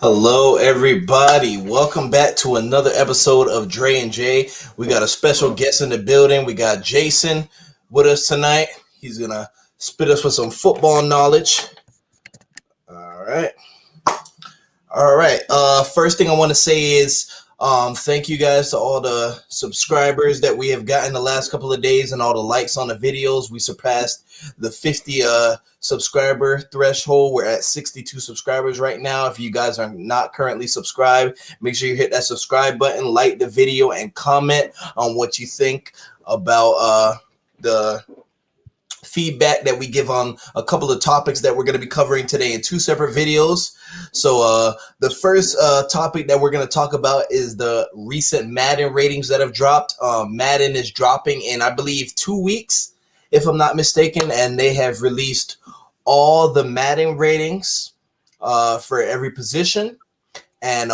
Hello, everybody. Welcome back to another episode of Dre and Jay. We got a special guest in the building. We got Jason with us tonight. He's going to spit us with some football knowledge. All right. All right. First thing I want to say is thank you guys to all the subscribers that we have gotten the last couple of days and all the likes on the videos. We surpassed the 50 subscriber threshold. We're at 62 subscribers right now. If you guys are not currently subscribed, make sure you hit that subscribe button, like the video, and comment on what you think about the feedback that we give on a couple of topics that we're going to be covering today in two separate videos. So the first topic that we're going to talk about is the recent Madden ratings that have dropped. Madden is dropping in, I believe, 2 weeks, if I'm not mistaken, and they have released all the Madden ratings for every position. And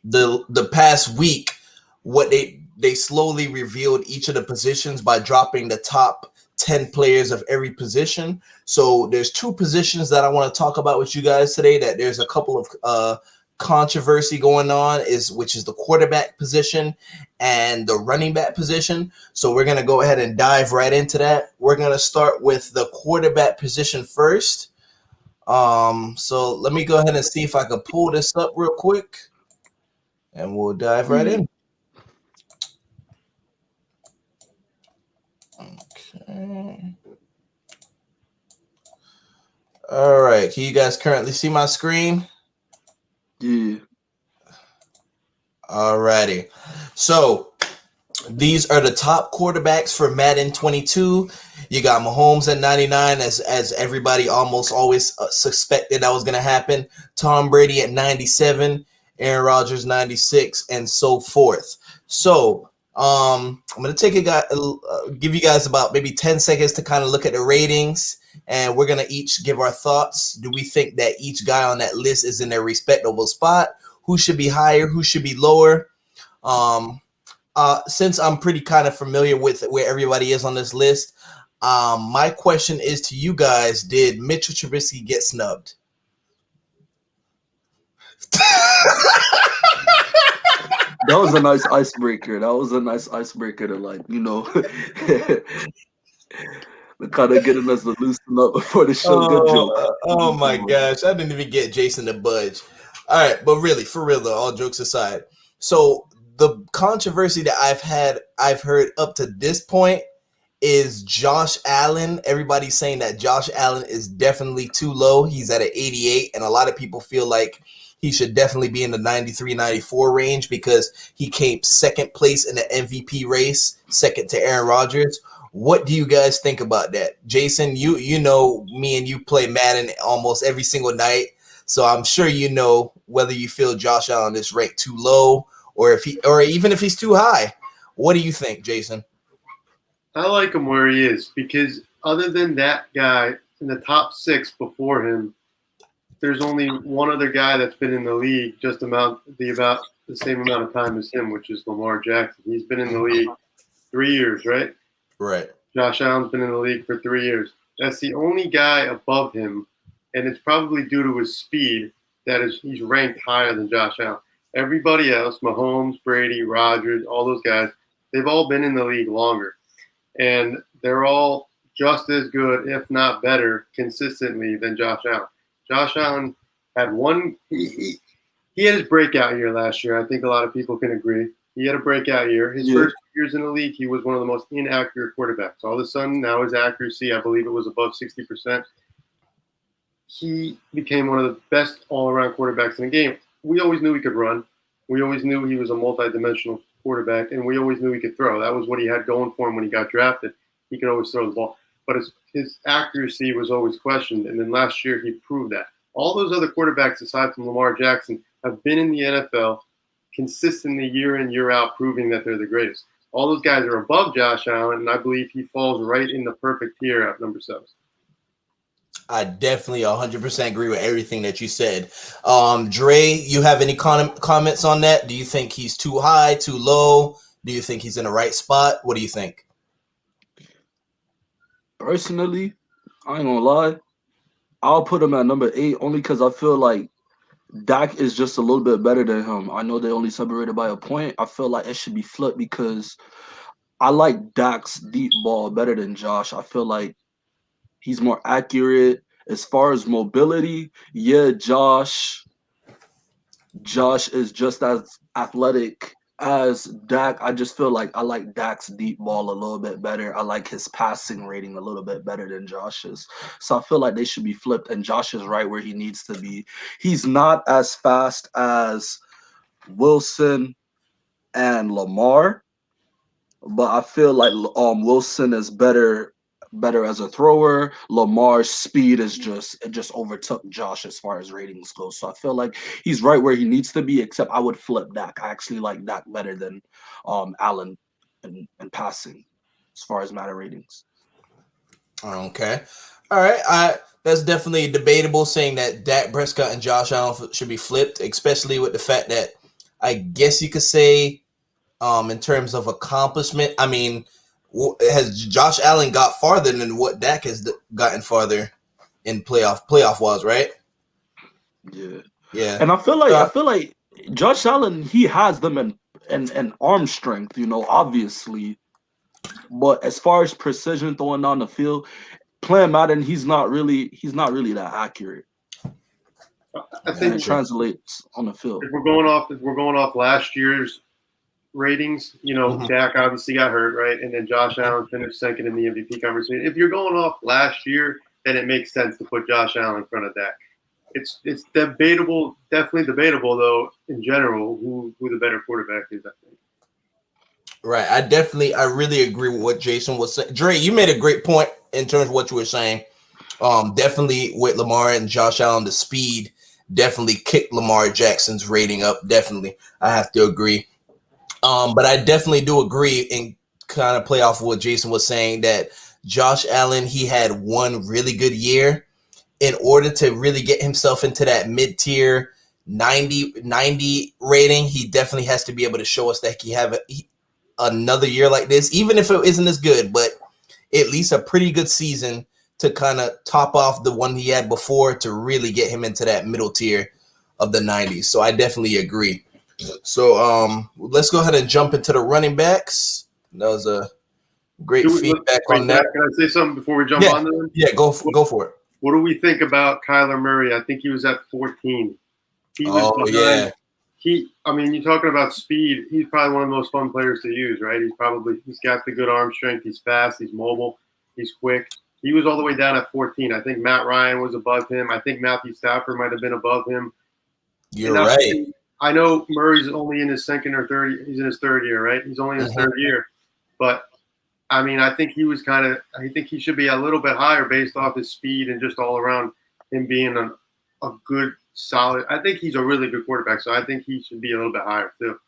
the past week, what they slowly revealed each of the positions by dropping the top 10 players of every position. So there's two positions that I want to talk about with you guys today that there's a couple of controversy going on, which is the quarterback position and the running back position. So we're going to go ahead and dive right into that. We're going to start with the quarterback position first. So let me go ahead and see if I can pull this up real quick and we'll dive right in. Okay. All right. Can you guys currently see my screen? Yeah. All righty. So these are the top quarterbacks for Madden 22. You got Mahomes at 99, as everybody almost always suspected that was going to happen. Tom Brady at 97, Aaron Rodgers 96, and so forth. So I'm going to give you guys about maybe 10 seconds to kind of look at the ratings, and we're going to each give our thoughts. Do we think that each guy on that list is in their respectable spot? Who should be higher? Who should be lower? Since I'm pretty kind of familiar with where everybody is on this list, my question is to you guys: did Mitchell Trubisky get snubbed? That was a nice icebreaker. To kind of getting us to loosen up before the show. Good joke. Oh my gosh, I didn't even get Jason to budge. All right, but really, for real though, all jokes aside, so the controversy that I've heard up to this point is Josh Allen. Everybody's saying that Josh Allen is definitely too low. He's at an 88, and a lot of people feel like he should definitely be in the 93, 94 range because he came second place in the MVP race, second to Aaron Rodgers. What do you guys think about that? Jason, you know me and you play Madden almost every single night, so I'm sure you know whether you feel Josh Allen is ranked too low or even if he's too high. What do you think, Jason? I like him where he is because other than that guy in the top six before him, there's only one other guy that's been in the league just about the same amount of time as him, which is Lamar Jackson. He's been in the league 3 years, right? Right. Josh Allen's been in the league for 3 years. That's the only guy above him, and it's probably due to his speed he's ranked higher than Josh Allen. Everybody else, Mahomes, Brady, Rodgers, all those guys, they've all been in the league longer. And they're all just as good, if not better, consistently than Josh Allen. Josh Allen had he had his breakout year last year. I think a lot of people can agree. He had a breakout year. His first years in the league, he was one of the most inaccurate quarterbacks. All of a sudden, now his accuracy, I believe it was above 60%. He became one of the best all-around quarterbacks in the game. We always knew he could run. We always knew he was a multi-dimensional quarterback, and we always knew he could throw. That was what he had going for him when he got drafted. He could always throw the ball. But his accuracy was always questioned, and then last year he proved that. All those other quarterbacks, aside from Lamar Jackson, have been in the NFL consistently year in, year out, proving that they're the greatest. All those guys are above Josh Allen, and I believe he falls right in the perfect tier at number 7. I definitely 100% agree with everything that you said. Dre, you have any comments on that? Do you think he's too high, too low? Do you think he's in the right spot? What do you think? Personally, I ain't gonna lie. I'll put him at number 8 only because I feel like Dak is just a little bit better than him. I know they only separated by a point. I feel like it should be flipped because I like Dak's deep ball better than Josh. I feel like he's more accurate as far as mobility. Yeah, Josh is just as athletic as Dak. I just feel like I like Dak's deep ball a little bit better. I like his passing rating a little bit better than Josh's. So I feel like they should be flipped, and Josh is right where he needs to be. He's not as fast as Wilson and Lamar, but I feel like Wilson is better as a thrower. Lamar's speed is just overtook Josh as far as ratings go. So I feel like he's right where he needs to be, except I would flip Dak. I actually like Dak better than Allen and passing as far as Madden ratings. Okay. All right. That's definitely debatable saying that Dak Prescott and Josh Allen should be flipped, especially with the fact that I guess you could say in terms of accomplishment, I mean, has Josh Allen got farther than what Dak has gotten farther in playoff wise, right? Yeah. Yeah. And I feel like Josh Allen, he has them in arm strength, obviously. But as far as precision throwing down the field, playing Madden, he's not really that accurate. I And think it translates on the field. if we're going off last year's ratings, Dak obviously got hurt, right? And then Josh Allen finished second in the MVP conversation. If you're going off last year, then it makes sense to put Josh Allen in front of Dak. It's debatable, definitely debatable though, in general, who the better quarterback is, I think. Right. I really agree with what Jason was saying. Dre, you made a great point in terms of what you were saying. Definitely with Lamar and Josh Allen, the speed definitely kicked Lamar Jackson's rating up. Definitely. I have to agree. But I definitely do agree and kind of play off of what Jason was saying that Josh Allen, he had one really good year. In order to really get himself into that mid-tier 90 rating, he definitely has to be able to show us that he have another year like this, even if it isn't as good, but at least a pretty good season to kind of top off the one he had before to really get him into that middle tier of the 90s. So I definitely agree. So let's go ahead and jump into the running backs. That was a great feedback on that. Can I say something before we jump on there? Yeah, go for it. What do we think about Kyler Murray? I think he was at 14. He was behind. You're talking about speed. He's probably one of the most fun players to use, right? He's got the good arm strength. He's fast. He's mobile. He's quick. He was all the way down at 14. I think Matt Ryan was above him. I think Matthew Stafford might have been above him. You're right. I know Murray's only in his second or third. He's in his third year, right? He's only in his third year. But, I think I think he should be a little bit higher based off his speed and just all around him being a good, solid. I think he's a really good quarterback, so I think he should be a little bit higher too.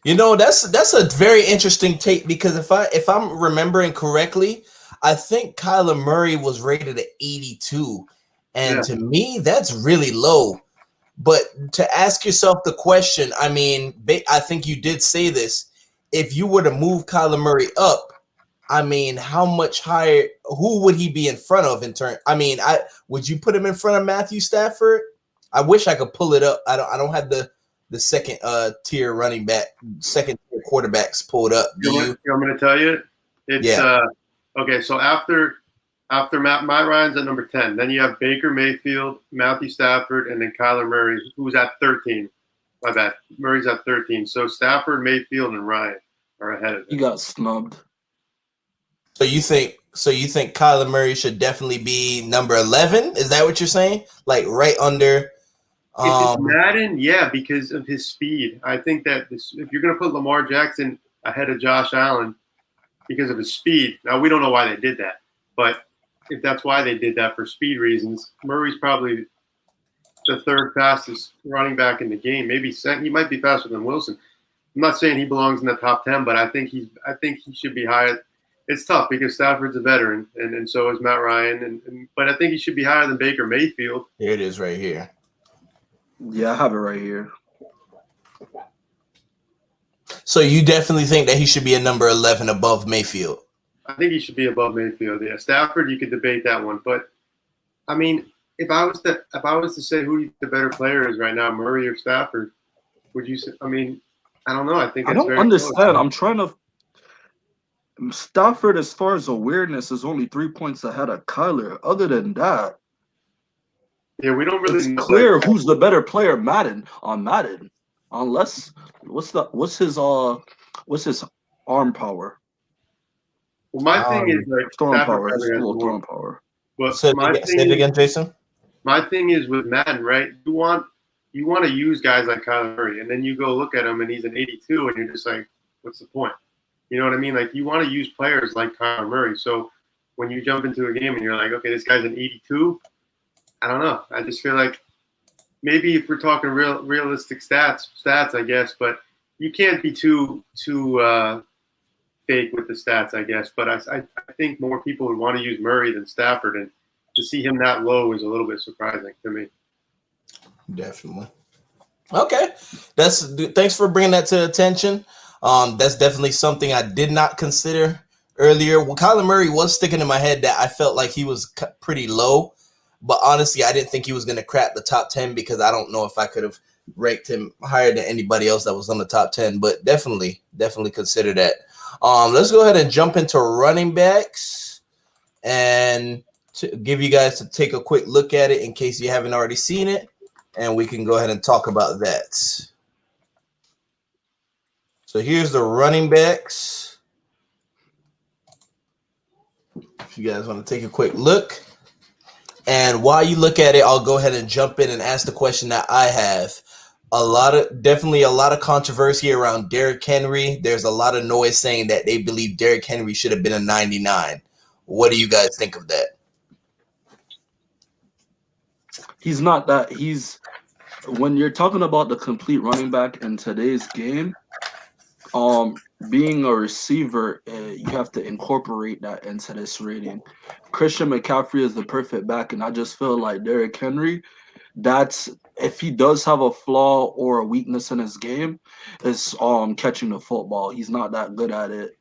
That's a very interesting take because if I'm remembering correctly, I think Kyler Murray was rated at 82. And to me, that's really low. But to ask yourself the question, I think you did say this. If you were to move Kyler Murray up, how much higher? Who would he be in front of in turn? Would you put him in front of Matthew Stafford? I wish I could pull it up. I don't have the second tier running back, second tier quarterbacks pulled up. You want me to tell you? It's okay. So after Matt Ryan's at number 10, then you have Baker Mayfield, Matthew Stafford, and then Kyler Murray, who's at 13. My bad. Murray's at 13. So Stafford, Mayfield, and Ryan are ahead of him. He got snubbed. So you think Kyler Murray should definitely be number 11? Is that what you're saying? Like right under? If it's Madden, yeah, because of his speed. I think that if you're going to put Lamar Jackson ahead of Josh Allen because of his speed, now we don't know why they did that, but if that's why they did that for speed reasons, Murray's probably the third fastest running back in the game. Maybe second. He might be faster than Wilson. I'm not saying he belongs in the top 10, but I think he should be higher. It's tough because Stafford's a veteran, and so is Matt Ryan. But I think he should be higher than Baker Mayfield. Here it is right here. Yeah, I have it right here. So you definitely think that he should be a number 11 above Mayfield? I think he should be above Mayfield. Yeah, Stafford, you could debate that one, but if I was to say who you think the better player is right now, Murray or Stafford, would you say? I mean, I don't know. I think I it's don't very close. understand. I'm trying to. Stafford, as far as awareness, is only 3 points ahead of Kyler. Other than that, Yeah, we don't really it's know clear that. who's the better player. Madden, unless what's his arm power, Well, my thing is like throwing Stafford power, his probably has full more. throwing power. But Say it again, Jason. my thing is with Madden, right? You want to use guys like Kyler Murray, and then you go look at him and he's an 82, and you're just like, what's the point? You know what I mean? Like you want to use players like Kyler Murray. So when you jump into a game and you're like, okay, this guy's an 82, I don't know. I just feel like maybe if we're talking realistic stats, I guess, but you can't be too fake with the stats, I guess. But I think more people would want to use Murray than Stafford, and to see him that low is a little bit surprising to me. Definitely. Okay, thanks for bringing that to attention. That's definitely something I did not consider earlier. Well, Kyler Murray was sticking in my head that I felt like he was pretty low, but honestly, I didn't think he was going to crack the top 10 because I don't know if I could have ranked him higher than anybody else that was on the top 10. But definitely consider that. Let's go ahead and jump into running backs and to give you guys to take a quick look at it in case you haven't already seen it. And we can go ahead and talk about that. So here's the running backs. If you guys want to take a quick look. And while you look at it, I'll go ahead and jump in and ask the question that I have. Definitely a lot of controversy around Derrick Henry. There's a lot of noise saying that they believe Derrick Henry should have been a 99. What do you guys think of that? He's not that. When you're talking about the complete running back in today's game, being a receiver, you have to incorporate that into this rating. Christian McCaffrey is the perfect back, and I just feel like Derrick Henry, that's if he does have a flaw or a weakness in his game, is catching the football. He's not that good at it.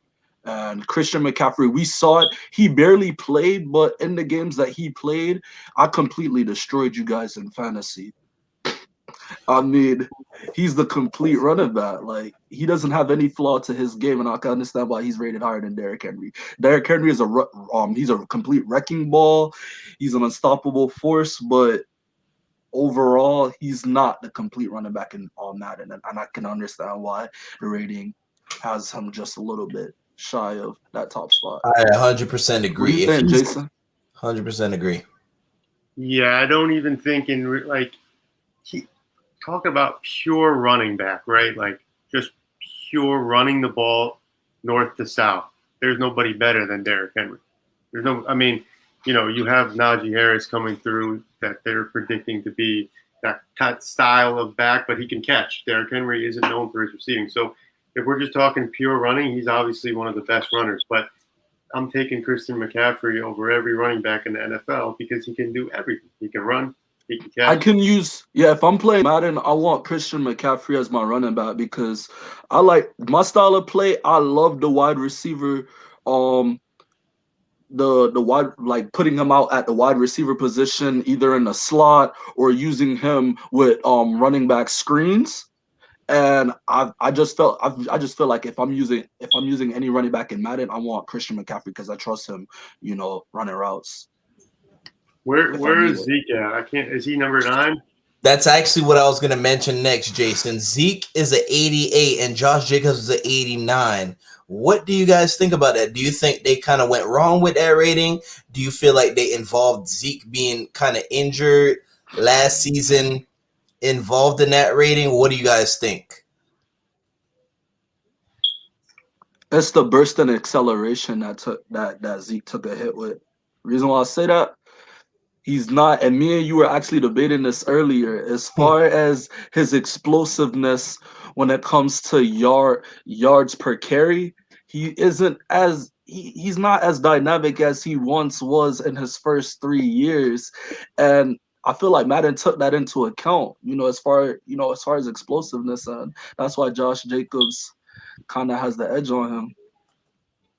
And Christian McCaffrey, we saw it. He barely played, but in the games that he played, I completely destroyed you guys in fantasy. I mean, he's the complete running back. Like he doesn't have any flaw to his game, and I can understand why he's rated higher than Derrick Henry. Derrick Henry is he's a complete wrecking ball. He's an unstoppable force, but overall, he's not the complete running back in on Madden, and I can understand why the rating has him just a little bit shy of that top spot. I 100% agree. What are you saying, Jason? 100% agree. Yeah, I don't even think talk about pure running back, right? Like just pure running the ball north to south. There's nobody better than Derrick Henry. You have Najee Harris coming through that they're predicting to be that style of back, but he can catch. Derrick Henry isn't known for his receiving. So if we're just talking pure running, he's obviously one of the best runners. But I'm taking Christian McCaffrey over every running back in the NFL because he can do everything. He can run. He can catch. If I'm playing Madden, I want Christian McCaffrey as my running back because I like my style of play. I love the wide receiver, the wide, like putting him out at the wide receiver position, either in the slot or using him with running back screens. And I just feel like if I'm using any running back in Madden, I want Christian McCaffrey because I trust him, running routes. Where is Zeke at? I can't. Is he number 9? That's actually what I was going to mention next, Jason. Zeke is an 88 and Josh Jacobs is an 89. What do you guys think about that? Do you think they kind of went wrong with that rating? Do you feel like they involved Zeke being kind of injured last season involved in that rating? What do you guys think? It's the burst and acceleration that Zeke took a hit with. Reason why I say that, he's not, and me and you were actually debating this earlier, as far as his explosiveness when it comes to yards per carry, he's not as dynamic as he once was in his first 3 years. And I feel like Madden took that into account, as far as explosiveness, and that's why Josh Jacobs kind of has the edge on him.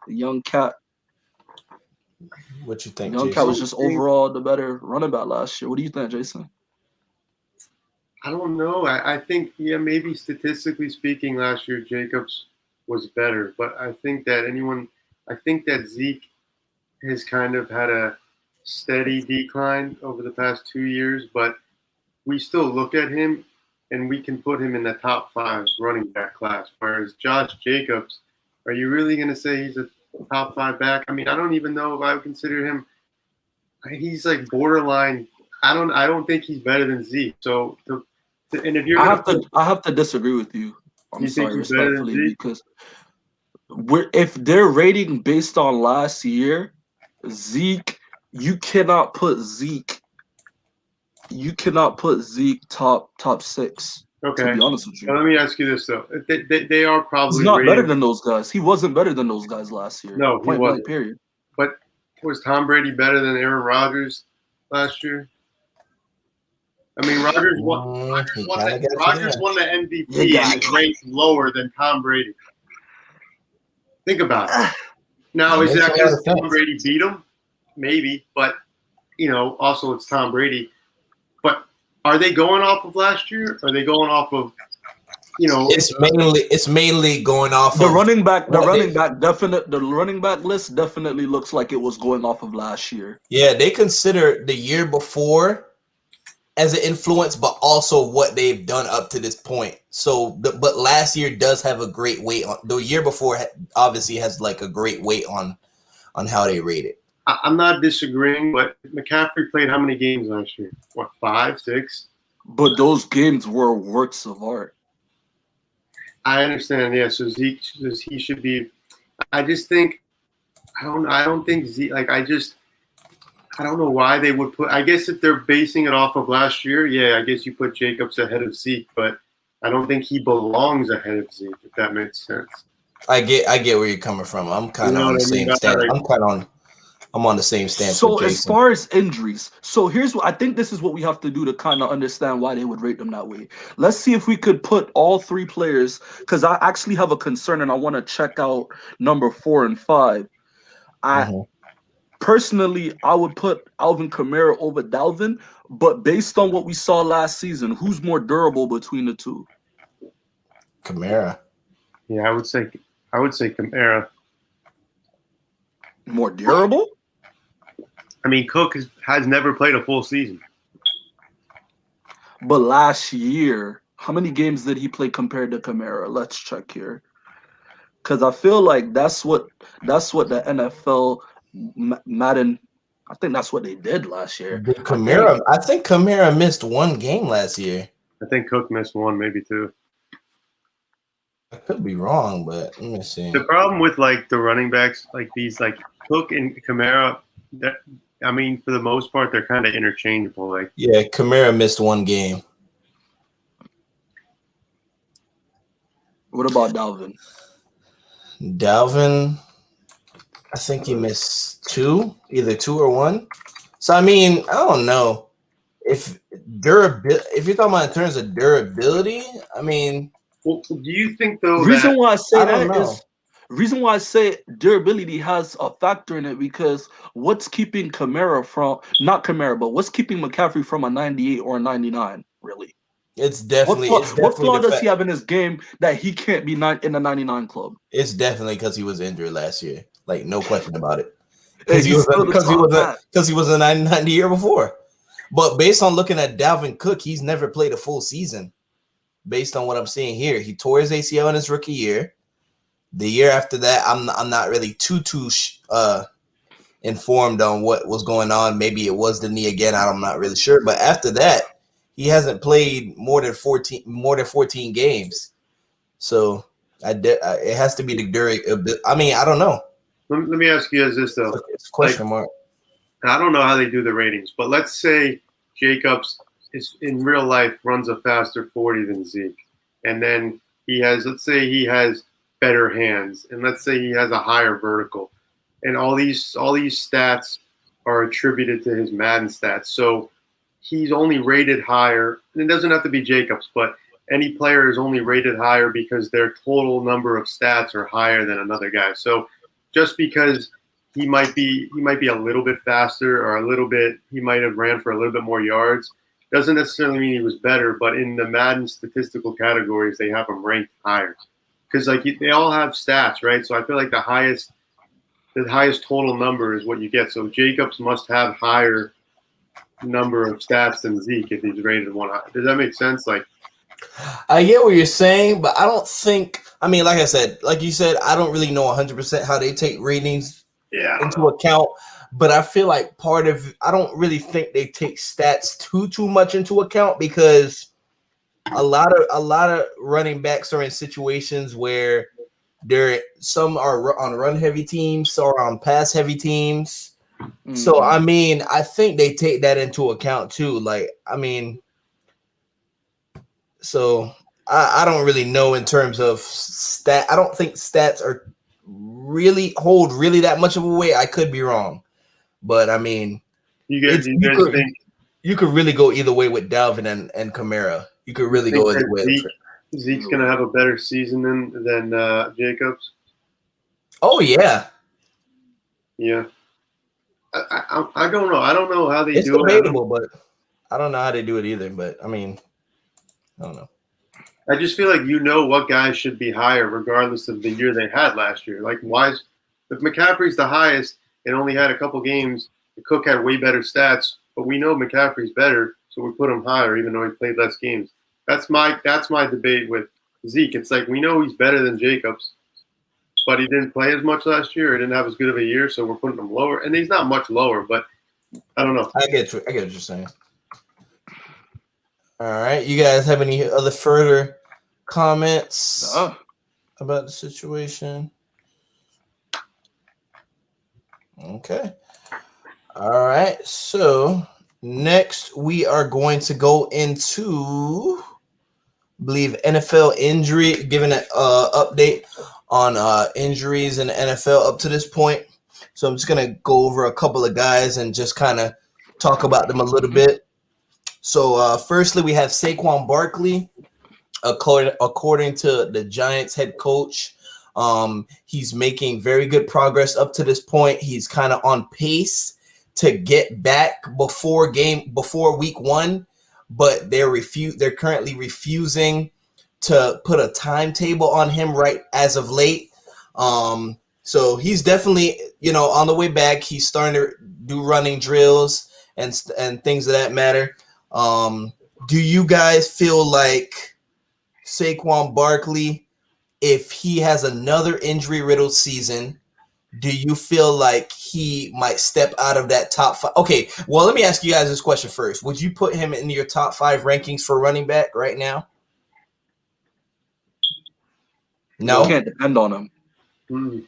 The young cat. What you think, Young Cat Jason? was just overall the better running back last year. What do you think, Jason? I don't know. I think, yeah, maybe statistically speaking, last year Jacobs was better, but I think that Zeke has kind of had a steady decline over the past 2 years, but we still look at him and we can put him in the top 5 running back class. Whereas Josh Jacobs, are you really going to say he's a top 5 back? I mean, I don't even know if I would consider him. He's like borderline. I don't think he's better than Zeke. So, and if you're I have to disagree with you. I'm you think sorry, he's better than respectfully, Zeke? because if they're rating based on last year, Zeke, you cannot put Zeke top 6. Okay. To be honest with you, Well, let me ask you this though: they are he's probably not better rated. than those guys. He wasn't better than those guys last year. No, he Point wasn't. blank, period. But was Tom Brady better than Aaron Rodgers last year? I mean, Rodgers won. He kind of got you Rodgers there. won the MVP You got and is ranked lower than Tom Brady. Think about it. Now, is that because Tom Brady beat him? Maybe, but also it's Tom Brady. But are they going off of last year? Are they going off of, It's mainly going off The of running back list definitely looks like it was going off of last year. Yeah, they consider the year before as an influence, but also what they've done up to this point. So, but last year does have a great weight on. The year before obviously has like a great weight on how they rate it. I'm not disagreeing, but McCaffrey played how many games last year? What, 5, 6? But those games were works of art. I understand. Yeah, so Zeke, he should be. I just think I don't think Zeke. I don't know why they would put. I guess if they're basing it off of last year, yeah, I guess you put Jacobs ahead of Zeke, but I don't think he belongs ahead of Zeke. If that makes sense. I get where you're coming from. I'm kind of on the same stance. I'm on the same stance. So with Jason. as far as injuries, so here's what I think this is what we have to do to kind of understand why they would rate them that way. Let's see if we could put all 3 players, because I actually have a concern and I want to check out number 4 and 5. Personally, I would put Alvin Kamara over Dalvin, but based on what we saw last season, who's more durable between the two? Kamara. Yeah, I would say Kamara. More durable? I mean, Cook has never played a full season. But last year, how many games did he play compared to Kamara? Let's check here. Because I feel like that's what the NFL Madden, I think that's what they did last year. I think Kamara missed 1 game last year. I think Cook missed 1, maybe 2. I could be wrong, but let me see. The problem with the running backs like these, like Cook and Kamara, I mean, for the most part, they're kind of interchangeable. Yeah, Kamara missed 1 game. What about Dalvin? Dalvin, I think he missed 2, either 2 or 1. So I mean, I don't know if you're talking about in terms of durability. I mean, well, do you think though? Reason why I say durability has a factor in it, because what's keeping what's keeping McCaffrey from a 98 or a 99? Really, it's definitely what flaw does he have in his game that he can't be in the 99 club? It's definitely because he was injured last year. Like, no question about it. Because he was a 99 the year before. But based on looking at Dalvin Cook, he's never played a full season. Based on what I'm seeing here, he tore his ACL in his rookie year. The year after that, I'm not really too informed on what was going on. Maybe it was the knee again. I'm not really sure. But after that, he hasn't played more than 14 games. So it has to be the durability. I mean, I don't know. Let me ask you this though. It's a question mark. I don't know how they do the ratings, but let's say Jacobs is in real life runs a faster 40 than Zeke, and then let's say he has better hands, and let's say he has a higher vertical, and all these stats are attributed to his Madden stats. So he's only rated higher, and it doesn't have to be Jacobs, but any player is only rated higher because their total number of stats are higher than another guy. So just because he might be a little bit faster or he might have ran for a little bit more yards. Doesn't necessarily mean he was better, but in the Madden statistical categories, they have him ranked higher because like they all have stats, right? So I feel like the highest total number is what you get. So Jacobs must have higher number of stats than Zeke if he's rated one high. Does that make sense? Like, I get what you're saying, but I don't think. I mean, like I said, like you said, I don't really know 100% how they take ratings into account. But I feel like I don't really think they take stats too much into account because a lot of running backs are in situations where some are on run heavy teams, some are on pass heavy teams. Mm-hmm. So I mean, I think they take that into account too. Like, I mean, so I don't really know in terms of stat. I don't think stats are hold that much of a weight. I could be wrong. But I mean, you could really go either way with Dalvin and Kamara. You could really go either way. Zeke's gonna have a better season than Jacobs. Oh yeah. Yeah. I don't know. I don't know how they do it. It's debatable, but I don't know how they do it either. But I mean, I don't know. I just feel like what guys should be higher regardless of the year they had last year. Like if McCaffrey's the highest and only had a couple games, Cook had way better stats, but we know McCaffrey's better, so we put him higher even though he played less games. That's my debate with Zeke. It's like we know he's better than Jacobs, but he didn't play as much last year. He didn't have as good of a year, so we're putting him lower. And he's not much lower, but I don't know. I get what you're saying. All right. You guys have any other further comments about the situation? Okay. All right. So next we are going to go into, I believe, NFL injury, giving an update on injuries in the NFL up to this point. So I'm just going to go over a couple of guys and just kind of talk about them a little bit. So firstly, we have Saquon Barkley. According to the Giants head coach, he's making very good progress up to this point. He's kind of on pace to get back before week 1, but they're currently refusing to put a timetable on him right as of late. So he's definitely, on the way back. He's starting to do running drills and things of that matter. Do you guys feel like Saquon Barkley, if he has another injury-riddled season, do you feel like he might step out of that top 5? Okay, well, let me ask you guys this question first. Would you put him in your top 5 rankings for running back right now? No? You can't depend on him. Mm.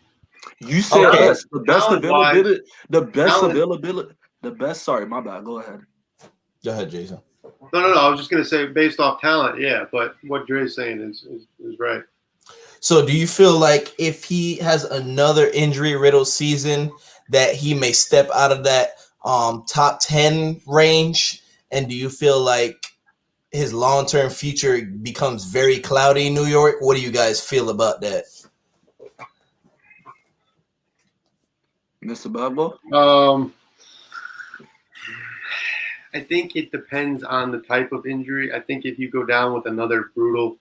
You said the best availability. Sorry, my bad. Go ahead. Go ahead, Jason. No. I was just going to say based off talent, yeah, but what Dre's saying is right. So do you feel like if he has another injury-riddled season that he may step out of that top 10 range? And do you feel like his long-term future becomes very cloudy in New York? What do you guys feel about that? Mr. Babbo? I think it depends on the type of injury. I think if you go down with another brutal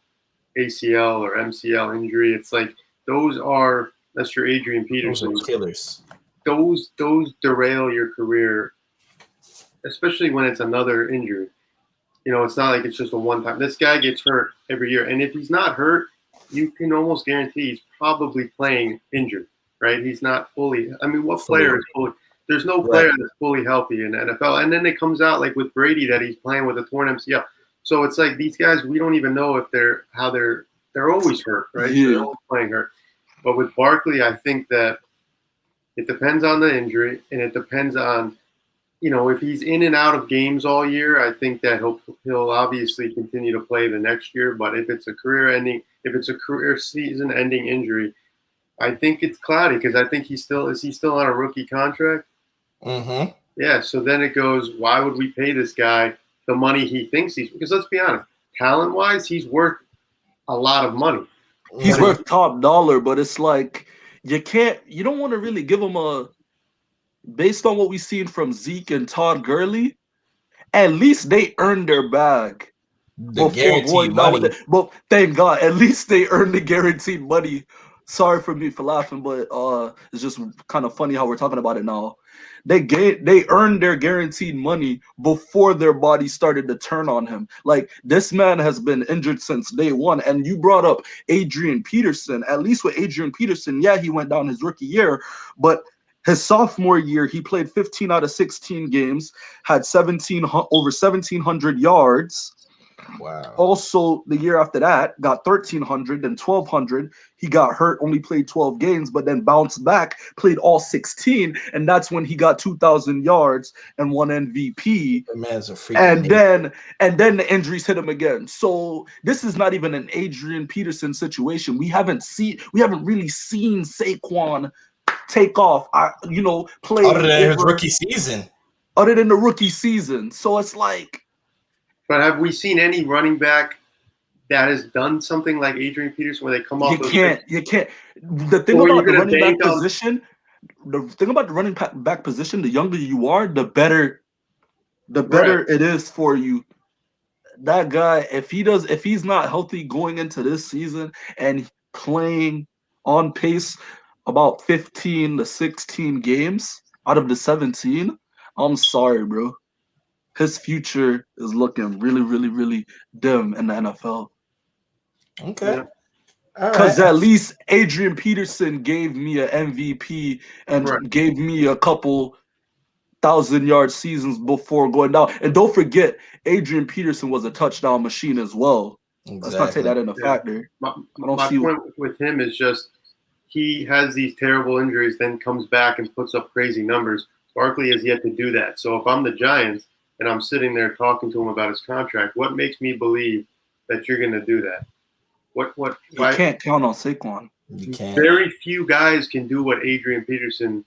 ACL or MCL injury, it's like that's your Adrian Peterson. Those are killers. Those derail your career, especially when it's another injury. It's not like it's just a one-time. This guy gets hurt every year, and if he's not hurt, you can almost guarantee he's probably playing injured, right? He's not fully. I mean, what player is fully? There's no player that's fully healthy in the NFL. And then it comes out like with Brady that he's playing with a torn MCL. So it's like these guys, we don't even know if they're always hurt, right? Yeah. They're always playing hurt. But with Barkley, I think that it depends on the injury, and it depends on, if he's in and out of games all year, I think that he'll obviously continue to play the next year. But if it's a career season-ending injury, I think it's cloudy because I think is he still on a rookie contract? Mm-hmm. Yeah, so then it goes, why would we pay this guy the money he thinks because let's be honest, talent-wise, he's worth a lot of money. He's worth top dollar, but it's like you don't want to really give him a based on what we've seen from Zeke and Todd Gurley, at least they earned their bag The before guaranteed going down with money. it. But thank God, at least they earned the guaranteed money. Sorry for me for laughing, but it's just kind of funny how we're talking about it now. They earned their guaranteed money before their body started to turn on him. Like this man has been injured since day one. And you brought up Adrian Peterson. At least with Adrian Peterson, yeah, he went down his rookie year, but his sophomore year, he played 15 out of 16 games, had over 1,700 yards. Wow. Also, the year after that, got 1,300 and 1,200. He got hurt, only played 12 games, but then bounced back, played all 16, and that's when he got 2,000 yards and won MVP. The man's a freaking And nigga. then the injuries hit him again. So this is not even an Adrian Peterson situation. We haven't really seen Saquon take off. Play Other than his over rookie season. other than the rookie season. So it's like. But have we seen any running back that has done something like Adrian Peterson where they come off? You can't. The thing Or you're about the gonna running back bank on- position, back position, the younger you are, the better it is for you. That guy, if he's not healthy going into this season and playing on pace about 15 to 16 games out of the 17, I'm sorry, bro. His future is looking really, really, really dim in the NFL. Okay. Yeah. All Because right. at least Adrian Peterson gave me an MVP and Right. gave me a couple 1,000-yard seasons before going down. And don't forget, Adrian Peterson was a touchdown machine as well. Let's not take Exactly. that into factor. My don't see- point with him is just he has these terrible injuries, then comes back and puts up crazy numbers. Barkley has yet to do that. So if I'm the Giants and I'm sitting there talking to him about his contract, what makes me believe that you're going to do that? You can't count on Saquon. You can't. Very few guys can do what Adrian Peterson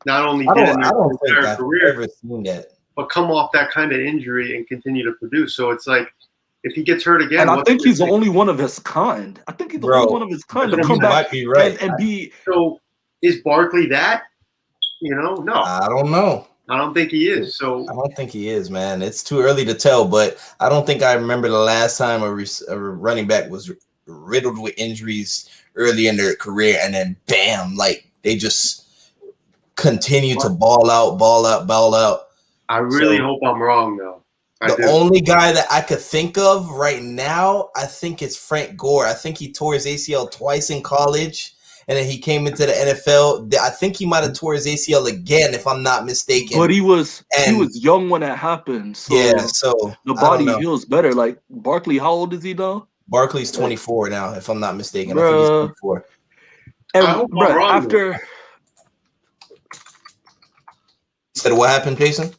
not only I did in don't their think entire I've career, ever seen that. but come off that kind of injury and continue to produce. So it's like if he gets hurt again, And I what's think he's the thing? only one of his kind. I think he's the Bro, only one of his kind to that's come what You back might be right. and be. So is Barkley that? No. I don't know. I don't think he is. So I don't think he is, man. It's too early to tell, but I don't think I remember the last time a running back was riddled with injuries early in their career, and then bam, like they just continue to ball out. I really hope I'm wrong, though. The only guy that I could think of right now, I think it's Frank Gore. I think he tore his ACL twice in college, and then he came into the NFL. I think he might have tore his ACL again, if I'm not mistaken. But he was young when that happened. So yeah, so the body heals better. Like Barkley, how old is he though? Barkley's 24 now, if I'm not mistaken. Bruh. I think he's 24. And I hope I'm wrong, after Said what happened, Jason?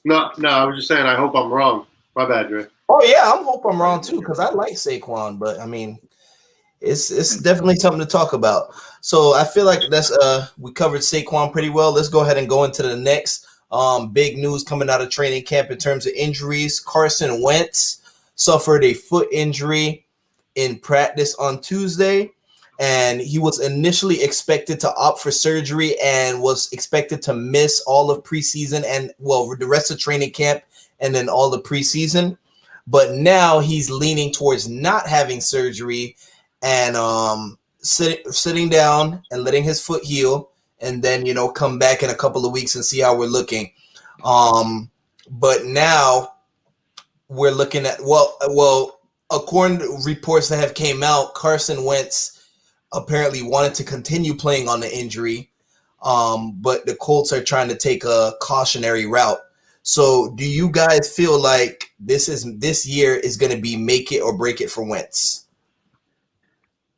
No, I was just saying I hope I'm wrong. My bad, Dre. Oh yeah, I hope I'm wrong too, because I like Saquon, but I mean, it's definitely something to talk about. So I feel like that's we covered Saquon pretty well. Let's go ahead and go into the next big news coming out of training camp in terms of injuries. Carson Wentz suffered a foot injury in practice on Tuesday, and he was initially expected to opt for surgery and was expected to miss all of preseason and the rest of training camp and then all the preseason. But now he's leaning towards not having surgery and sitting down and letting his foot heal, and then come back in a couple of weeks and see how we're looking. But now we're looking at according to reports that have came out, Carson Wentz apparently wanted to continue playing on the injury, but the Colts are trying to take a cautionary route. So do you guys feel like this year is going to be make it or break it for Wentz?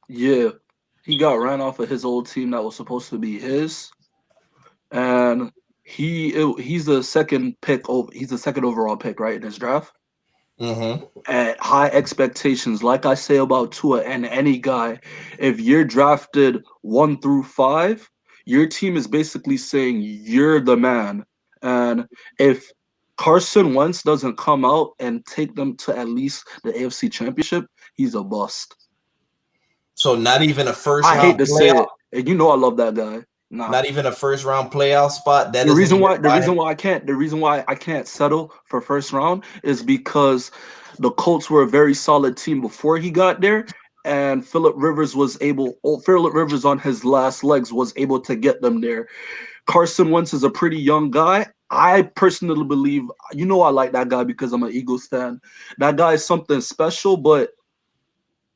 Yeah, he got ran off of his old team that was supposed to be his, and he's the second pick. He's the second overall pick, right, in his draft. Mm-hmm. At high expectations, like I say about Tua and any guy, if you're drafted 1 through 5, your team is basically saying you're the man. And if Carson Wentz doesn't come out and take them to at least the AFC Championship, he's a bust. So not even a first I round hate to say playoff? it, and I love that guy. Nah. Not even a first round playoff spot. That The doesn't reason even why buy him. the reason why I can't settle for first round is because the Colts were a very solid team before he got there, and Philip Rivers on his last legs was able to get them there. Carson Wentz is a pretty young guy. I personally believe, I like that guy because I'm an Eagles fan. That guy is something special, but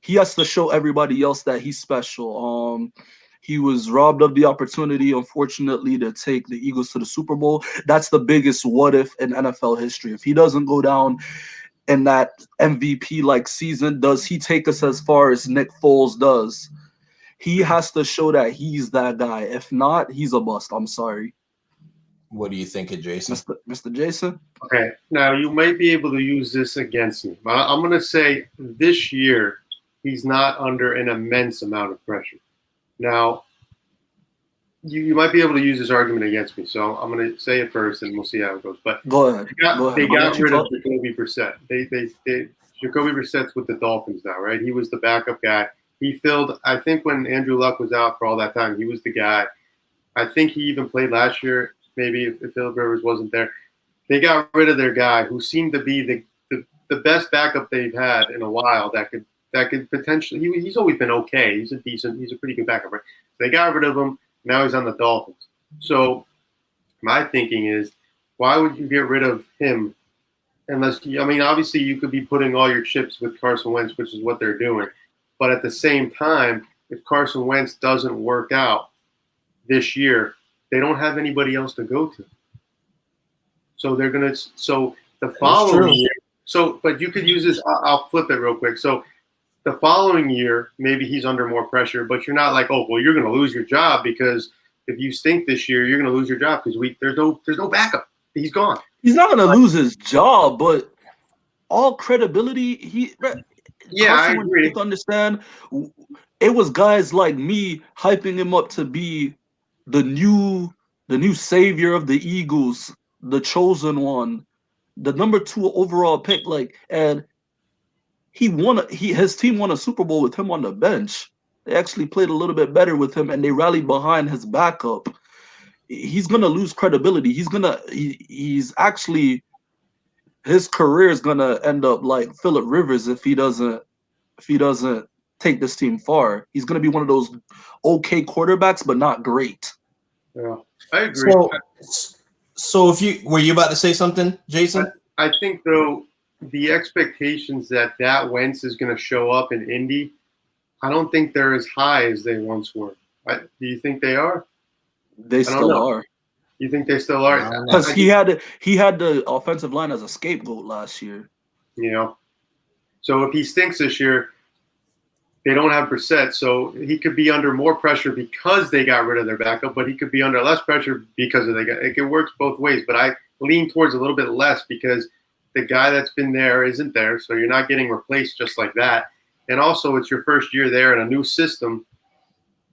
he has to show everybody else that he's special. He was robbed of the opportunity, unfortunately, to take the Eagles to the Super Bowl. That's the biggest what if in NFL history. If he doesn't go down in that MVP like season, does he take us as far as Nick Foles does? He has to show that he's that guy. If not, he's a bust. I'm sorry. What do you think of Jason? Mr. Jason? Okay, now you might be able to use this against me. I'm going to say this year he's not under an immense amount of pressure. Now, you might be able to use this argument against me, so I'm going to say it first, and we'll see how it goes. But go ahead. They got rid of Jacoby Brissett. Jacoby Brissett's with the Dolphins now, right? He was the backup guy. He filled. I think when Andrew Luck was out for all that time, he was the guy. I think he even played last year. Maybe if Philip Rivers wasn't there, they got rid of their guy who seemed to be the best backup they've had in a while. That could potentially. He's always been okay. He's a pretty good backup, right? They got rid of him. Now he's on the Dolphins. So my thinking is, why would you get rid of him? Obviously you could be putting all your chips with Carson Wentz, which is what they're doing. But at the same time, if Carson Wentz doesn't work out this year, they don't have anybody else to go to. So they're going to – so the following year – but you could use this – I'll flip it real quick. So the following year, maybe he's under more pressure, but you're not like, oh, well, you're going to lose your job because if you stink this year, you're going to lose your job because there's no backup. He's gone. He's not going to lose his job, but all credibility, I agree. You have to understand, it was guys like me hyping him up to be the new savior of the Eagles, the chosen one, the number 2 overall pick, and his team won a Super Bowl with him on the bench. They actually played a little bit better with him, and they rallied behind his backup. He's gonna lose credibility. His career is gonna end up like Philip Rivers if he doesn't take this team far. He's gonna be one of those okay quarterbacks, but not great. Yeah, I agree. So were you about to say something, Jason? I think though the expectations that Wentz is going to show up in Indy, I don't think they're as high as they once were. Do you think they are? They still are. You think they still are? Because he had the offensive line as a scapegoat last year. So if he stinks this year, they don't have Brissett, so he could be under more pressure because they got rid of their backup, but he could be under less pressure because it works both ways. But I lean towards a little bit less because the guy that's been there isn't there, so you're not getting replaced just like that. And also, it's your first year there in a new system.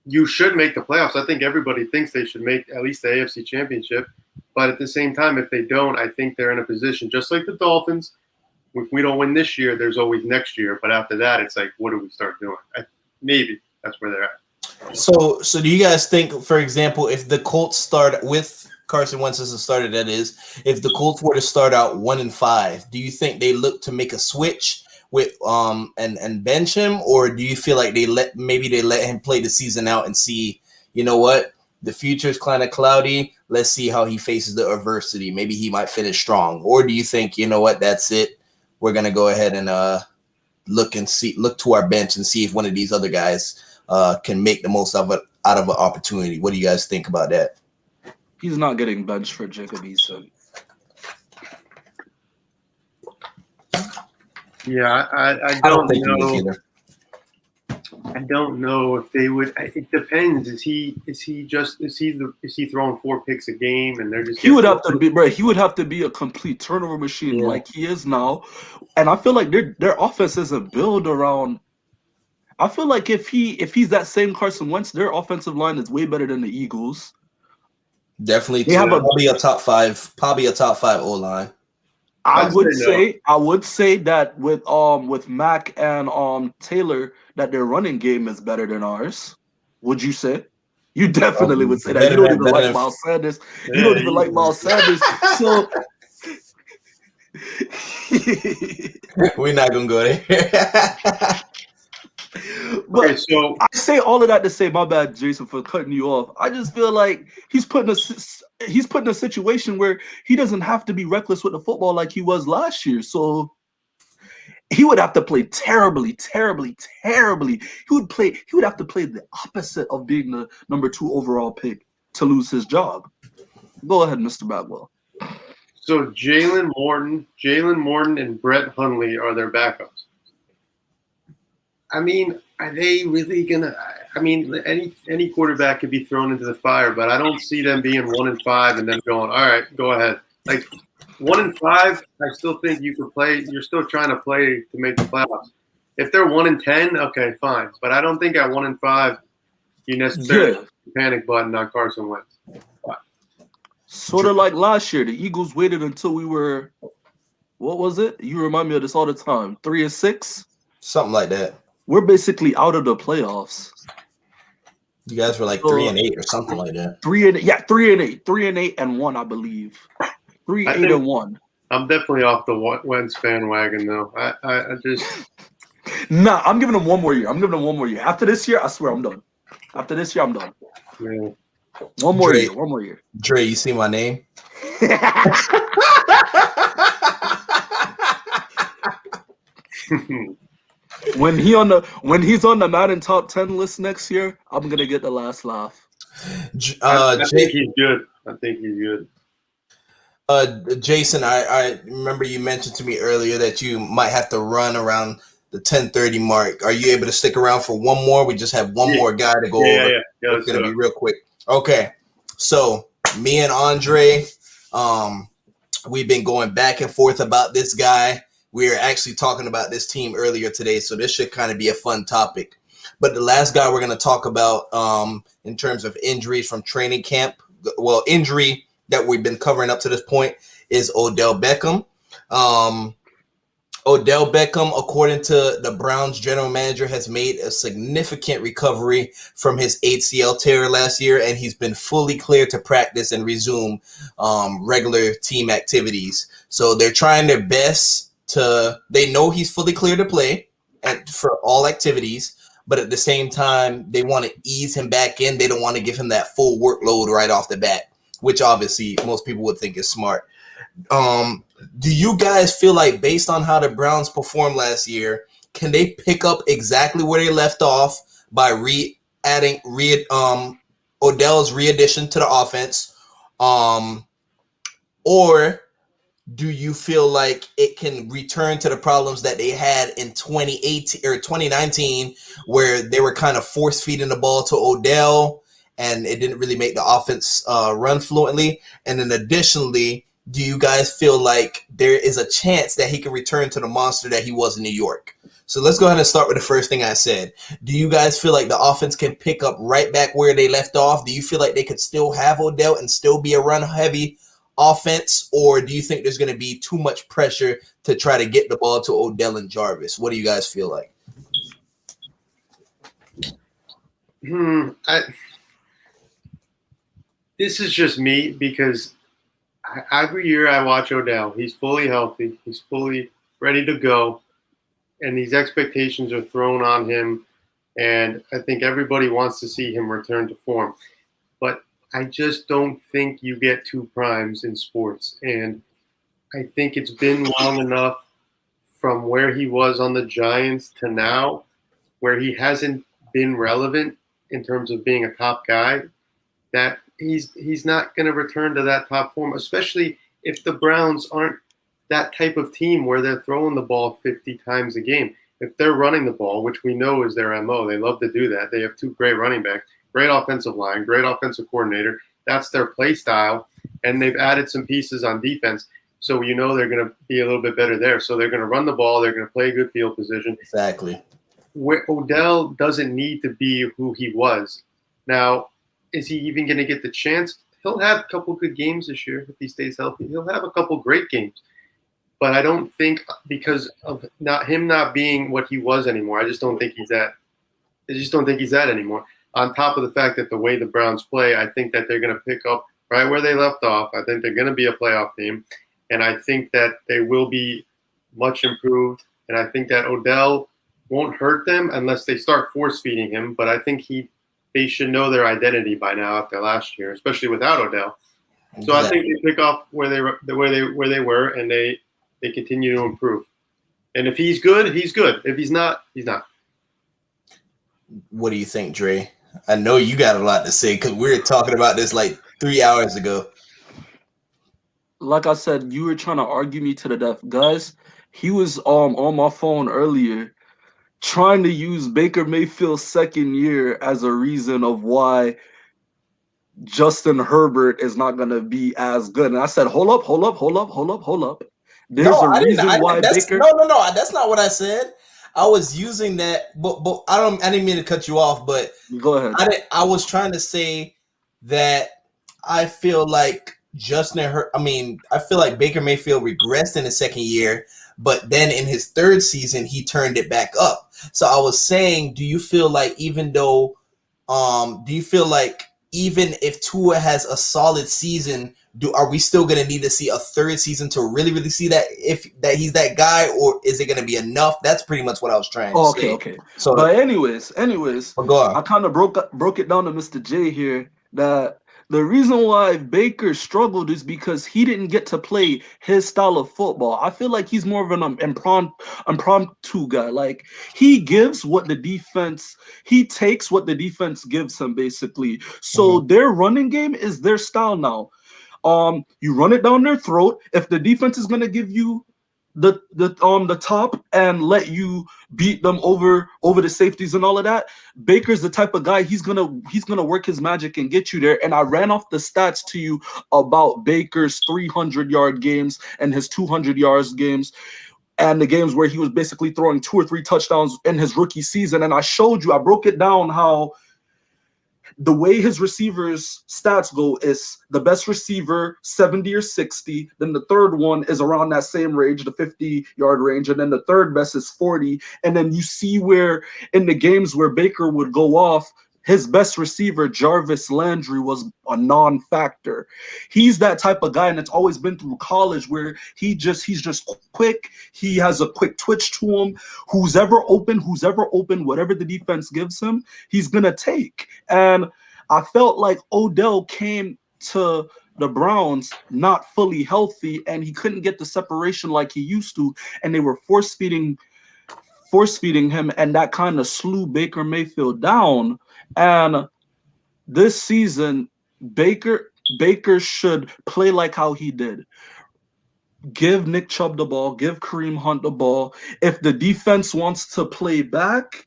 You should make the playoffs. I think everybody thinks they should make at least the AFC Championship. But at the same time, if they don't, I think they're in a position, just like the Dolphins. If we don't win this year, there's always next year. But after that, it's like, what do we start doing? Maybe that's where they're at. So do you guys think, for example, if the Colts start with Carson Wentz as a starter, that is, if the Colts were to start out 1-5, do you think they look to make a switch with and bench him, or do you feel like they let him play the season out and see, you know what, the future is kind of cloudy, let's see how he faces the adversity, maybe he might finish strong? Or do you think, you know what, that's it, we're gonna go ahead and look to our bench and see if one of these other guys can make the most out of an opportunity? What do you guys think about that? He's not getting benched for Jacob Eason. Yeah, I don't think know. Either. I don't know if they would. It depends. Is he throwing 4 picks a game and they're just? He would have to be, bro. He would have to be a complete turnover machine like he is now, and I feel like their offense isn't built around. I feel like if he's that same Carson Wentz, their offensive line is way better than the Eagles. Definitely, probably a top five O line. I would say that with Mac and Taylor, that their running game is better than ours. Would you say? You definitely would say that. You Better don't than- even better like than- Miles Sanders. You Yeah, don't even like Miles Sanders. So We're not gonna go there. but Okay, so I say all of that to say, my bad, Jason, for cutting you off. I just feel like he's put in a situation where he doesn't have to be reckless with the football like he was last year. So he would have to play terribly, terribly, terribly. He would have to play the opposite of being the number 2 overall pick to lose his job. Go ahead, Mr. Bagwell. So Jalen Morton, and Brett Hundley are their backups. I mean, are they really gonna? I mean, any quarterback could be thrown into the fire, but I don't see them being 1-5 and then going, all right, go ahead. Like 1-5, I still think you can play. You're still trying to play to make the playoffs. If they're 1-10, okay, fine. But I don't think at 1-5 you necessarily hit the panic button on Carson Wentz. Sort of like last year, the Eagles waited until we were, what was it? You remind me of this all the time. 3-6. Something like that. We're basically out of the playoffs. You guys were like 3-8 or something like that. 3-8, 3-8 and 1, I believe. 3-8-1. I'm definitely off the Wentz bandwagon, though. I just Nah, I'm giving him one more year. After this year, I swear I'm done. After this year, I'm done. yeah. One more Dre. year. One more year. Dre, you see my name? When he's on the Madden top 10 list next year, I'm gonna get the last laugh. I think he's good. Jason, I remember you mentioned to me earlier that you might have to run around the 10:30 mark. Are you able to stick around for one more? We just have one more guy to go over. Yeah, it's gonna be real quick. Okay, so me and Andre, we've been going back and forth about this guy. We were actually talking about this team earlier today, so this should kind of be a fun topic. But the last guy we're going to talk about in terms of injuries from training camp, well, injury that we've been covering up to this point is Odell Beckham. Odell Beckham, according to the Browns general manager, has made a significant recovery from his ACL tear last year, and he's been fully cleared to practice and resume regular team activities. So they're trying their best they know he's fully clear to play for all activities, but at the same time, they want to ease him back in. They don't want to give him that full workload right off the bat, which obviously most people would think is smart. Do you guys feel like, based on how the Browns performed last year, can they pick up exactly where they left off by adding Odell's re-addition to the offense? Or do you feel like it can return to the problems that they had in 2018 or 2019, where they were kind of force feeding the ball to Odell and it didn't really make the offense run fluently? And then additionally, do you guys feel like there is a chance that he can return to the monster that he was in New York? So let's go ahead and start with the first thing I said. Do you guys feel like the offense can pick up right back where they left off? Do you feel like they could still have Odell and still be a run-heavy offense, or do you think there's going to be too much pressure to try to get the ball to Odell and Jarvis? What do you guys feel like? This is just me because every year I watch Odell. He's fully healthy. He's fully ready to go. And these expectations are thrown on him. And I think everybody wants to see him return to form. But I just don't think you get two primes in sports. And I think it's been long enough from where he was on the Giants to now, where he hasn't been relevant in terms of being a top guy, that he's not going to return to that top form, especially if the Browns aren't that type of team where they're throwing the ball 50 times a game. If they're running the ball, which we know is their MO, they love to do that. They have two great running backs, great offensive line, great offensive coordinator. That's their play style, and they've added some pieces on defense. So you know they're going to be a little bit better there. So they're going to run the ball. They're going to play a good field position. Exactly. Where Odell doesn't need to be who he was. Now, is he even going to get the chance? He'll have a couple good games this year if he stays healthy. He'll have a couple great games. But I don't think, because of not being what he was anymore, I just don't think he's that anymore. on top of the fact that the way the Browns play, I think that they're going to pick up right where they left off. I think they're going to be a playoff team, and I think that they will be much improved. And I think that Odell won't hurt them unless they start force feeding him. But I think they should know their identity by now after last year, especially without Odell. So I think they pick up where they were, and they continue to improve. And if he's good, he's good. If he's not, he's not. What do you think, Dre? I know you got a lot to say because we were talking about this like 3 hours ago. Like I said, you were trying to argue me to the death, guys. He was on my phone earlier trying to use Baker Mayfield's second year as a reason of why Justin Herbert is not going to be as good. And I said, hold up. There's a reason why Baker. No. That's not what I said. I was using that, but I didn't mean to cut you off, but go ahead. I was trying to say that I feel like I feel like Baker Mayfield regressed in his second year, but then in his third season he turned it back up. So I was saying, do you feel like even if Tua has a solid season, are we still going to need to see a third season to really see that he's that guy, or is it going to be enough? That's pretty much what I was trying to say. Okay. So, but anyways, go on. I kind of broke it down to Mr. J here that the reason why Baker struggled is because he didn't get to play his style of football. I feel like he's more of an impromptu guy. Like he takes what the defense gives him, basically. So their running game is their style now. You run it down their throat. If the defense is gonna give you the top and let you beat them over the safeties and all of that, Baker's the type of guy he's gonna work his magic and get you there. And I ran off the stats to you about Baker's 300-yard games and his 200 yards games, and the games where he was basically throwing 2 or 3 touchdowns in his rookie season. And I broke it down how the way his receivers stats go is the best receiver 70 or 60, then the third one is around that same range, the 50-yard range, and then the third best is 40. And then you see where in the games where Baker would go off, his best receiver, Jarvis Landry, was a non-factor. He's that type of guy, and it's always been through college where he's just quick. He has a quick twitch to him. Who's ever open, whatever the defense gives him, he's gonna take. And I felt like Odell came to the Browns not fully healthy, and he couldn't get the separation like he used to, and they were force feeding him, and that kind of slew Baker Mayfield down. And this season, Baker should play like how he did. Give Nick Chubb the ball, give Kareem Hunt the ball. If the defense wants to play back,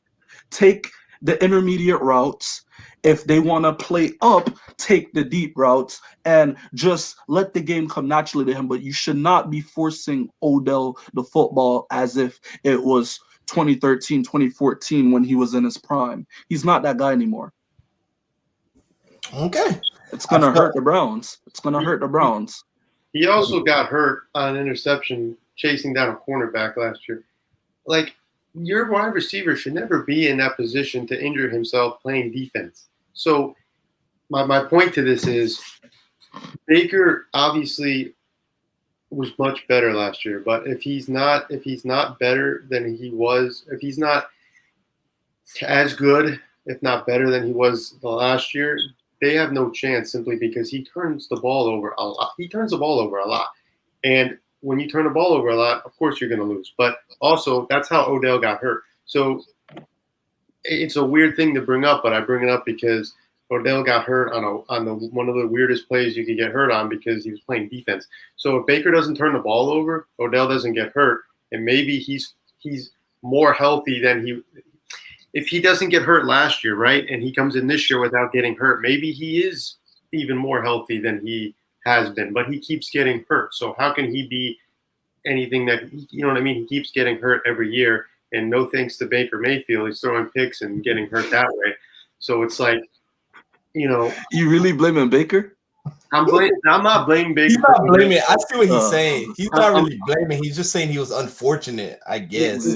take the intermediate routes. If they want to play up, take the deep routes, and just let the game come naturally to him. But you should not be forcing Odell the football as if it was 2013, 2014 when he was in his prime. He's not that guy anymore. Okay. It's going to hurt the Browns. He also got hurt on an interception chasing down a cornerback last year. Like, your wide receiver should never be in that position to injure himself playing defense. So my point to this is Baker obviously was much better last year, but if he's not better than he was, if he's not as good, if not better than he was the last year, they have no chance simply because he turns the ball over a lot. And when you turn the ball over a lot, of course you're going to lose. But also, that's how Odell got hurt. So it's a weird thing to bring up, but I bring it up because Odell got hurt on one of the weirdest plays you could get hurt on because he was playing defense. So if Baker doesn't turn the ball over, Odell doesn't get hurt, and maybe he's more healthy than he. If he doesn't get hurt last year, right, and he comes in this year without getting hurt, maybe he is even more healthy than he has been, but he keeps getting hurt. So how can he be anything that, you know what I mean? He keeps getting hurt every year, and no thanks to Baker Mayfield, he's throwing picks and getting hurt that way. So it's like, you know. You really blaming Baker? I'm not blaming Baker. He's not blaming. I see what he's saying. He's not I'm- really blaming. He's just saying he was unfortunate, I guess.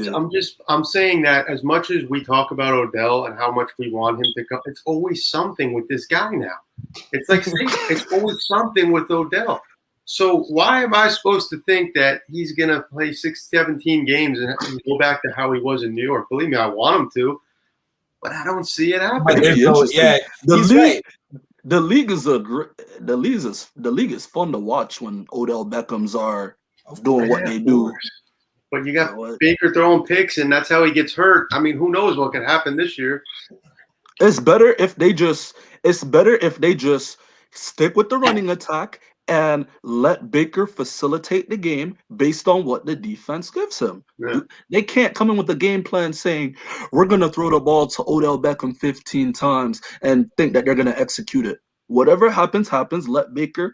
I'm saying that as much as we talk about Odell and how much we want him to come, it's always something with this guy now. It's like it's always something with Odell. So why am I supposed to think that he's going to play 17 games and go back to how he was in New York? Believe me, I want him to, but I don't see it happening. He's right. The league is fun to watch when Odell Beckhams are doing what they do. But you got Baker throwing picks, and that's how he gets hurt. I mean, who knows what could happen this year? It's better if they just stick with the running attack and let Baker facilitate the game based on what the defense gives him. Yeah. They can't come in with a game plan saying we're going to throw the ball to Odell Beckham 15 times and think that they're going to execute it. Whatever happens. Let Baker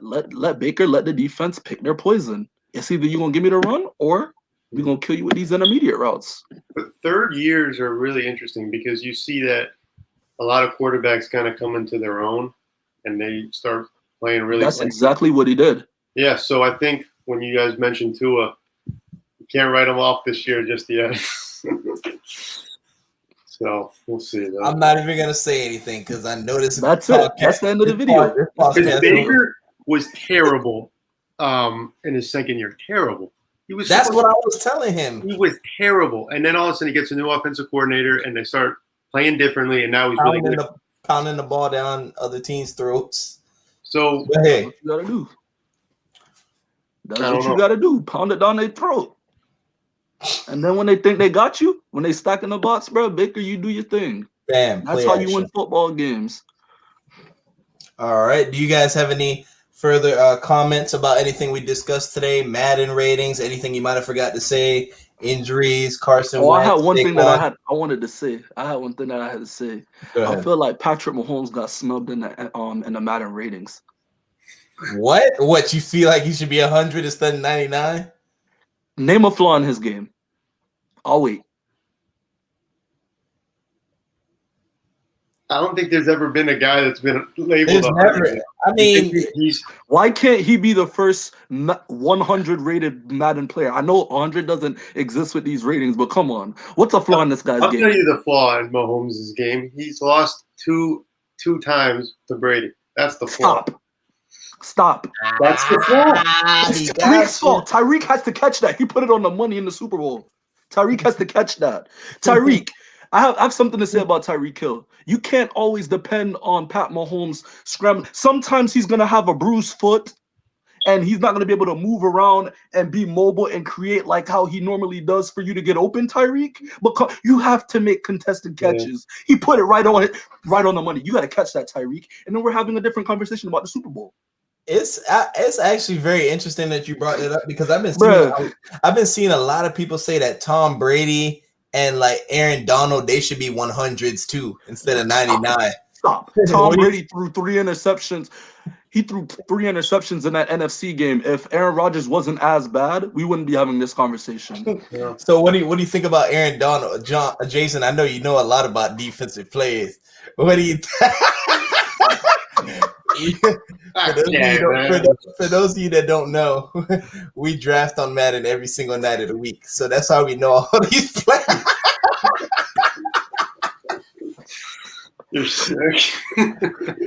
let the defense pick their poison. It's either you're going to give me the run or we're going to kill you with these intermediate routes. But third years are really interesting because you see that a lot of quarterbacks kind of come into their own and they start playing really. That's exactly what he did. Yeah, so I think when you guys mentioned Tua, you can't write him off this year just yet. So we'll see. Though. I'm not even gonna say anything because I know this. That's it. That's the end of the video. Baker was terrible in his second year. Terrible. He was. That's what I was telling him. He was terrible, and then all of a sudden he gets a new offensive coordinator, and they start playing differently, and now he's really good. Pounding the ball down other teams' throats. So hey, that's what you gotta do. That's what you gotta do. Pound it down their throat. And then when they think they got you, when they stack in the box, bro, Baker, you do your thing. Bam. That's how you win football games. All right. Do you guys have any further comments about anything we discussed today? Madden ratings, anything you might have forgot to say? Injuries, Carson Wentz. I had one thing that I wanted to say. I had one thing that I had to say. I feel like Patrick Mahomes got snubbed in the Madden ratings. What? What, you feel like he should be 100 instead of 99? Name a flaw in his game. I'll wait. I don't think there's ever been a guy that's been labeled. I mean, why can't he be the first 100 rated Madden player? I know 100 doesn't exist with these ratings, but come on, what's a flaw in this guy's game? I'll tell you the flaw in Mahomes' game. He's lost two times to Brady. That's the flaw. Stop. That's the flaw. It's Tyreek's fault. Tyreek has to catch that. He put it on the money in the Super Bowl. Tyreek has to catch that. Tyreek. I have something to say about Tyreek Hill. You can't always depend on Pat Mahomes scrambling. Sometimes he's going to have a bruised foot, and he's not going to be able to move around and be mobile and create like how he normally does for you to get open, Tyreek. Because you have to make contested catches. Yeah. He put it right on the money. You got to catch that, Tyreek. And then we're having a different conversation about the Super Bowl. It's actually very interesting that you brought it up because I've been seeing a lot of people say that Tom Brady and like Aaron Donald, they should be 100s too instead of 99. Stop. Tom Brady threw 3 interceptions. He threw 3 interceptions in that NFC game. If Aaron Rodgers wasn't as bad, we wouldn't be having this conversation. Yeah. So what do you think about Aaron Donald, Jason? I know you know a lot about defensive plays. What do you? For those of you that don't know, we draft on Madden every single night of the week. So that's how we know all these players. You're sick.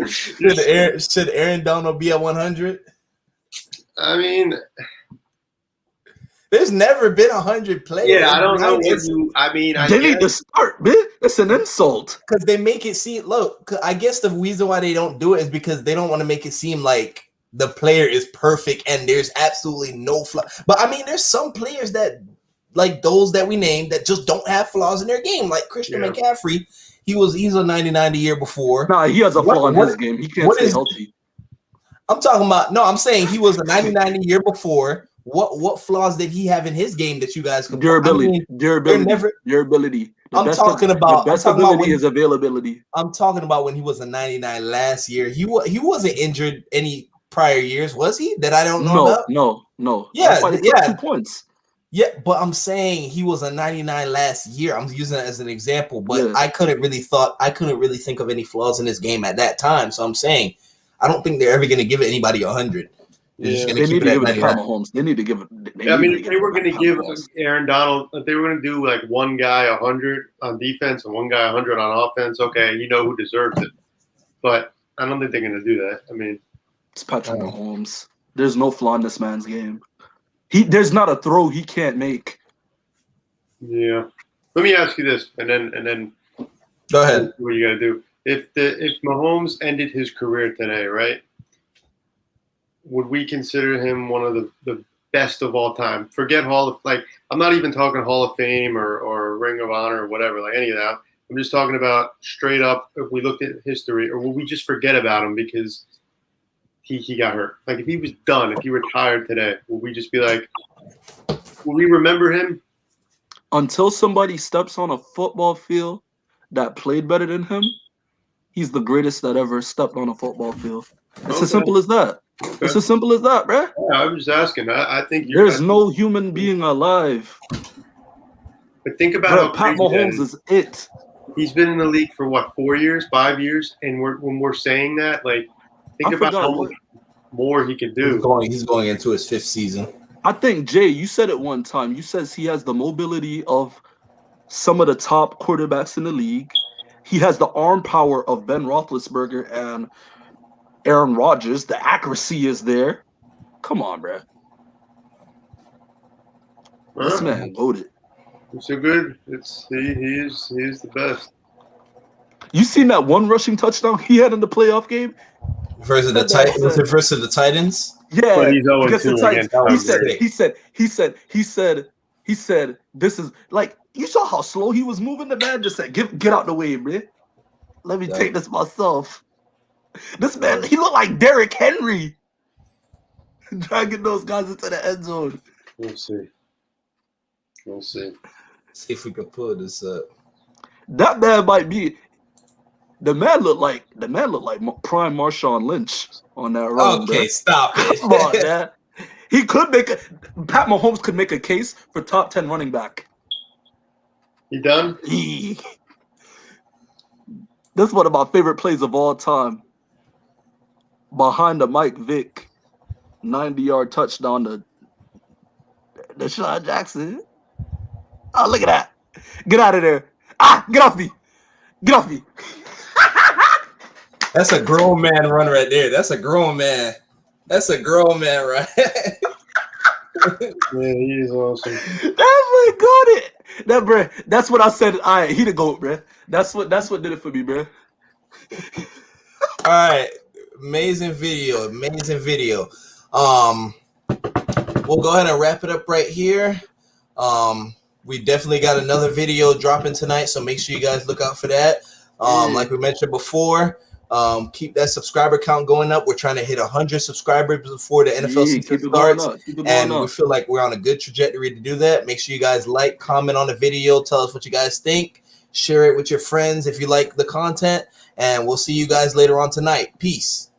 Should Aaron Donald be at 100? I mean, there's never been 100 players. Yeah, I don't know what you. I mean, they need to start, man. It's an insult because they make it seem. Look, I guess the reason why they don't do it is because they don't want to make it seem like the player is perfect and there's absolutely no flaw. But I mean, there's some players that, like those that we named, that just don't have flaws in their game, like Christian McCaffrey. He's a 99 the year before. Nah, he has a flaw in his game. He can't stay healthy. I'm talking about. No, I'm saying he was a 99 the year before. What flaws did he have in his game that you guys could? Durability. I'm talking about his availability. I'm talking about when he was a 99 last year. He wasn't injured any prior years, was he? That I don't know about. No. Yeah, That's why they took 2 points. Yeah, but I'm saying he was a 99 last year. I'm using it as an example, but Yeah. I couldn't really think of any flaws in his game at that time. So I'm saying I don't think they're ever going to give it anybody 100. They're just going They to keep need it to at give it to Pat 99. Mahomes. They need to give it. I mean, if they were going to give Aaron Donald, if they were going to do like one guy 100 on defense and one guy 100 on offense, okay, you know who deserves it. But I don't think they're going to do that. I mean, it's Patrick Mahomes. There's no flaw in this man's game. There's not a throw he can't make. Yeah. Let me ask you this, and then go ahead. What you got to do? If Mahomes ended his career today, right? Would we consider him one of the best of all time? Forget I'm not even talking Hall of Fame or Ring of Honor or whatever, like any of that. I'm just talking about straight up. If we looked at history, or will we just forget about him because he got hurt? Like if he was done, if he retired today, will we just be like, will we remember him? Until somebody steps on a football field that played better than him, he's the greatest that ever stepped on a football field. It's as simple as that. Okay. It's as simple as that, bruh. Yeah, I'm just asking. I think there's no human being alive. But think about how Pat Mahomes is it. He's been in the league for what, 4 years, 5 years, and when we're saying that, like, think about how much more he could do. He's going into his 5th season. I think, Jay, you said it one time. You said he has the mobility of some of the top quarterbacks in the league. He has the arm power of Ben Roethlisberger and Aaron Rodgers. The accuracy is there. Come on, bro. This man loaded. It's so good. He is the best. You seen that one rushing touchdown he had in the playoff game? Versus the Titans. Was it versus the Titans? Yeah, but he's 0-2 again. He said, this is like, you saw how slow he was moving. The man just said, get out the way, man. Let me take this myself. This man, he looked like Derrick Henry. Dragging those guys into the end zone. We'll see. See if we can pull this up. That man might be. The man looked like prime Marshawn Lynch on that run. Okay, bro. Stop it. Come on, man. He could Pat Mahomes could make a case for top 10 running back. He done? This is one of my favorite plays of all time. Behind the Mike Vick 90-yard touchdown to Deshaun Jackson. Oh, look at that. Get out of there. Get off me. Get off me. That's a grown man run right there. That's a grown man. Right? Yeah, he is awesome. That boy got it. That bro. That's what I said. He the GOAT, bro. That's what did it for me, bro. All right. Amazing video. We'll go ahead and wrap it up right here. We definitely got another video dropping tonight, so make sure you guys look out for that. Like we mentioned before, keep that subscriber count going up. We're trying to hit 100 subscribers before the NFL season starts, and we feel like we're on a good trajectory to do that. Make sure you guys like, comment on the video, tell us what you guys think, share it with your friends if you like the content, and we'll see you guys later on tonight. Peace.